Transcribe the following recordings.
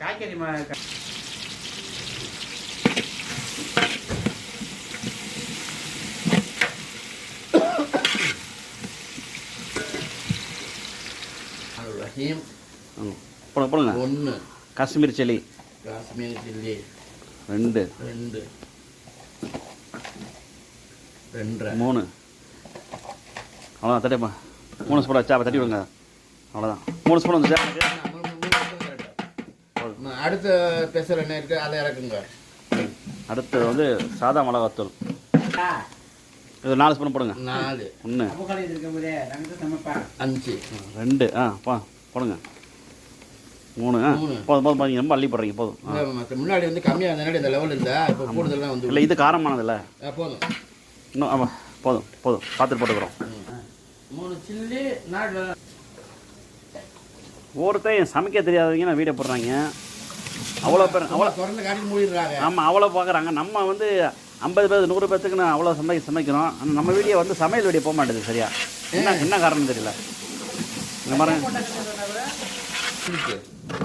காய்கறி போடுங்க. 1 காஷ்மீர் சில்லி 2 3 அவ்வளோதான். தட்டிப்பா 3 ஸ்பூன் வச்சா தட்டி விடுங்க. அவ்வளோதான் 3 ஸ்பூன் வந்து அடுத்த ஸ்பெஷல் என்ன இருக்குது அதை இறக்குங்க. அடுத்து வந்து சாதா மிளகாத்தூள் இது 4 ஸ்பூன் போடுங்க. 4 1 5 2 போடுங்க. 3 போதும் பாருங்க. ரொம்ப அள்ளி போடுறீங்க போதும். முன்னாடி வந்து கம்மியாக இருந்தனால இந்த லெவல் இல்லை. இப்போ கூடுதலாக வந்து இல்லை இது காரமானதில்ல போதும். இன்னும் ஆமாம் போதும் பார்த்துட்டு போட்டுக்கிறோம். 3 சில்லி நாட்டு ஒருத்தையும் சமைக்க தெரியாதவங்க நான் வீடியோ போடுறாங்க. அவ்வளோ பேர் அவ்வளோ திறந்து காட்டி மூடிடுறாங்க. ஆமாம் அவ்வளோ பார்க்குறாங்க. நம்ம வந்து 50 பேர் 100 பேர்த்துக்கு நான் அவ்வளோ சமைக்கிறோம். ஆனால் நம்ம வீடியோ வந்து சமையல் வீடியோ போக மாட்டேது சரியா. என்ன காரணம் தெரியல. இந்த மாதிரி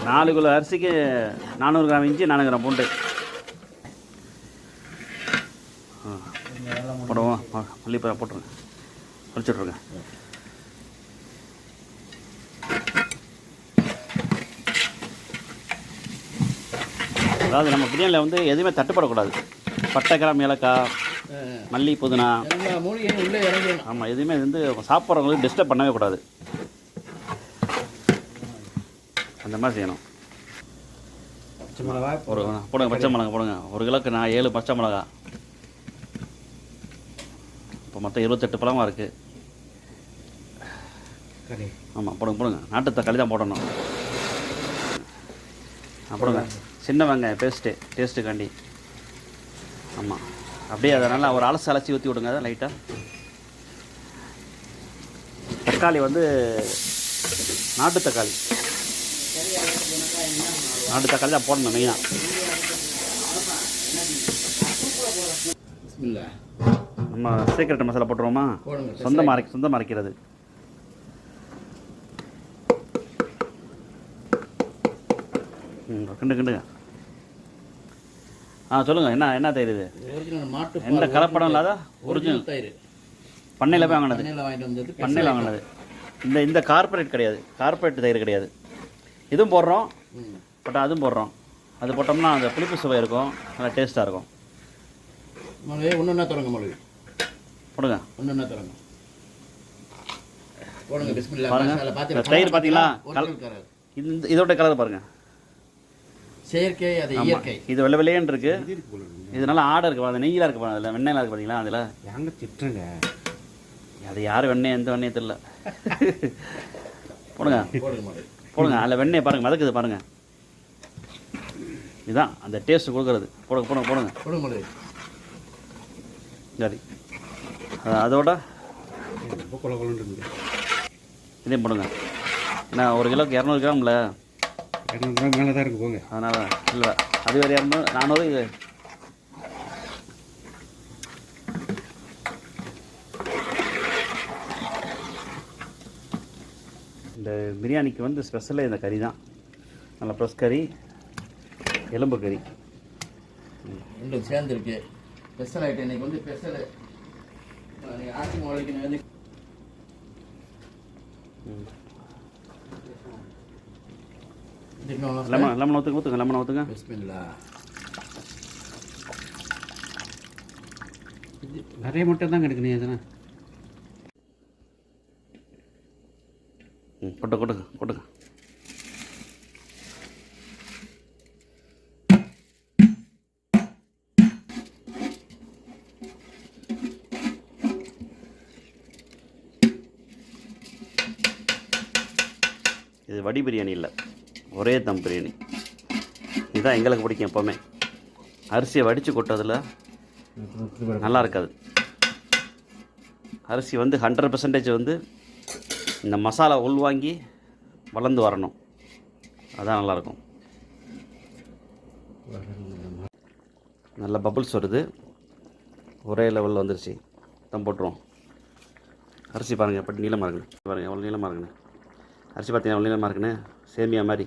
4 கிலோ அரிசிக்கு 400 கிராம் இஞ்சி 400 கிராம் பூண்டு போடுவோம். மல்லிப்பா போட்டுருங்க. வச்சுட்ருங்க. அதாவது நம்ம பிரியாணியில் வந்து எதுவுமே தட்டுப்படக்கூடாது. பட்டை கிராம் ஏலக்காய் மல்லி புதினா ஆமாம் எதுவுமே வந்து சாப்பிட்றவங்களுக்கு டிஸ்டர்ப் பண்ணவே கூடாது. அந்த மாதிரி செய்யணும். போடுங்க பச்சை மிளகா போடுங்க. 1 கிலோக்கு நான் 7 பச்சை மிளகா. இப்போ மொத்தம் 28 பழமாக இருக்குது. ஆமாம் போடுங்க. நாட்டு தக்காளி தான் போடணும். போடுங்க. சின்ன வெங்காயம் டேஸ்ட்டுக்காண்டி. ஆமாம் அப்படியே அதை நல்லா ஒரு அலசி ஊற்றி விடுங்க. அதை லைட்டாக. தக்காளி வந்து நாட்டு தக்காளி தான் போடணும் மெயினாக. நம்ம சீக்கிரட் மசாலா போட்டுருவோமா? சொந்தமாக அரைக்கிறது. கிண்டுங்க. சொல்லுங்கள். என்ன தயிர் இது? எந்த கலப்படம் இல்லாத ஒரிஜினல் தயிர். பண்ணையில் போய் வாங்கினது. இந்த கார்பரேட் கிடையாது. கார்பரேட் தயிர் கிடையாது. இதுவும் போடுறோம் பட் அதுவும் போடுறோம். அது போட்டோம்னா அந்த புளிப்பு சுவை இருக்கும். நல்லா டேஸ்ட்டாக இருக்கும். ஒன்று தொடங்க மொழி போடுங்க. பாருங்க. தயிர் பார்த்தீங்களா? இதோட கலர் பாருங்கள். செயற்கை அது இயற்கை. இது வெள்ளை வெள்ளையன்னு இருக்கு. இது நல்லா ஆடை இருக்கு. அந்த நெய்யெலாம் இருக்கு. அதில் வெண்ணெயெலாம் இருக்கு பார்த்தீங்களா? அதில் எங்கே திட்டுங்க. அது யார் வெண்ணெய் எந்த வெண்ணெய் தெரியல. போடுங்க. அதில் வெண்ணெய் பாருங்கள் மதக்குது பாருங்கள். இதுதான் அந்த டேஸ்ட் கொடுக்குறது. போடுங்க. சரி அதோட இதையும் போடுங்க. ஏன்னா 1 கிலோக்கு 200 கிராம்ல 200 கிராம் மேலே தான் இருக்கு. போங்க. அதனால் இல்லை அது வேறு 200 400 இது. இந்த பிரியாணிக்கு வந்து ஸ்பெஷலே இந்த கறி தான். நல்ல ப்ரெஸ் கறி, எலும்பு கறி ரெண்டும் சேர்ந்துருக்கு. ஸ்பெஷல் ஐட்டம் இன்றைக்கி வந்து ஸ்பெஷலு. ஆட்சி மொழிக்கு வந்து லெமன் ஊற்றுங்க. நிறைய மட்டும் தான் கிடைக்கணும். எதுனா கொட்டுங்க. இது வடி பிரியாணி இல்லை, ஒரே தம் பிரியாணி. இதுதான் எங்களுக்கு பிடிக்கும். எப்போவுமே அரிசியை வடித்து கொட்டதில் நல்லா இருக்காது. அரிசி வந்து 100% வந்து இந்த மசாலா உள்வாங்கி வளர்ந்து வரணும். அதான் நல்லாயிருக்கும். நல்ல பபுள்ஸ் வருது. ஒரே லெவலில் வந்துருச்சு. தம் போட்டுருவோம். அரிசி பாருங்கள் எப்படி நீளமாக இருக்குன்னு பாருங்கள். எவ்வளோ நீளமாக இருக்குன்னு. அரிசி பார்த்தீங்கன்னா எவ்வளோ நீளமாக இருக்குன்னு. சேமியா மாதிரி.